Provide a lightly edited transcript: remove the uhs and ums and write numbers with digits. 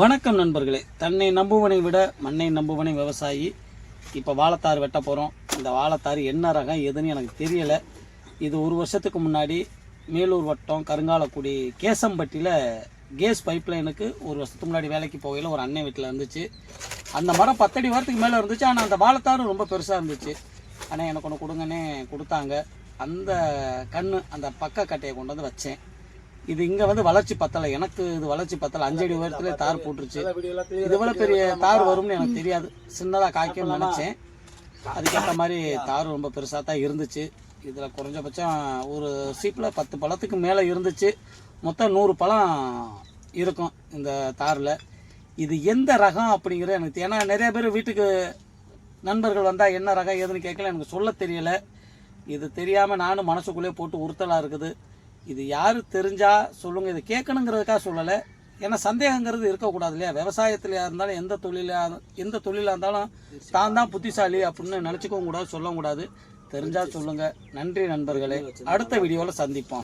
வணக்கம் நண்பர்களே. தன்னை நம்புவனை விட மண்ணை நம்புவனை விவசாயி. இப்போ வாழைத்தார் வெட்ட போகிறோம். இந்த வாழைத்தார் என்ன ரகம் எதுன்னு எனக்கு தெரியலை. இது ஒரு வருஷத்துக்கு முன்னாடி மேலூர் வட்டம் கருங்காலக்குடி கேசம்பட்டியில் கேஸ் பைப்லைனுக்கு ஒரு வருஷத்துக்கு முன்னாடி வேலைக்கு போகையில் ஒரு அண்ணன் வீட்டில் இருந்துச்சு. அந்த மரம் 10 அடி வாரத்துக்கு மேலே இருந்துச்சு. ஆனால் அந்த வாழைத்தாரும் ரொம்ப பெருசாக இருந்துச்சு. ஆனால் எனக்கு ஒன்று கொடுங்கன்னே கொடுத்தாங்க. அந்த அந்த பக்க கட்டையை கொண்டு வந்து வச்சேன். இது இங்கே வந்து வளர்ச்சி பத்தலை. எனக்கு இது வளர்ச்சி பத்தலை. 5 அடி உயரத்துல தார் போட்டுருச்சு. இது இவ்வளோ பெரிய தார் வரும்னு எனக்கு தெரியாது. சின்னதாக காய்க்கும்னு நினச்சேன். அதுக்கேற்ற மாதிரி தார் ரொம்ப பெருசாக தான் இருந்துச்சு. இதில் குறைஞ்சபட்சம் ஒரு சீப்பில் 10 பழத்துக்கு மேலே இருந்துச்சு. மொத்தம் 100 பழம் இருக்கும் இந்த தாரில். இது எந்த ரகம் அப்படிங்கிறது எனக்கு ஏன்னா நிறைய பேர் வீட்டுக்கு நண்பர்கள் வந்தால் என்ன ரகம் ஏதுன்னு கேட்கல. எனக்கு சொல்ல தெரியலை. இது தெரியாமல் நானும் மனசுக்குள்ளேயே போட்டு உறுத்தலாக இருக்குது. இது யார் தெரிஞ்சால் சொல்லுங்கள். இது கேட்கணுங்கிறதுக்காக சொல்லலை. ஏன்னா சந்தேகங்கிறது இருக்கக்கூடாது இல்லையா? விவசாயத்தில் இருந்தாலும் எந்த தொழிலாக இருந்தாலும் தான் புத்திசாலி அப்படின்னு நினச்சிக்கவும் கூடாது, சொல்லவும் கூடாது. தெரிஞ்சால் சொல்லுங்கள். நன்றி நண்பர்களே. அடுத்த வீடியோவில் சந்திப்போம்.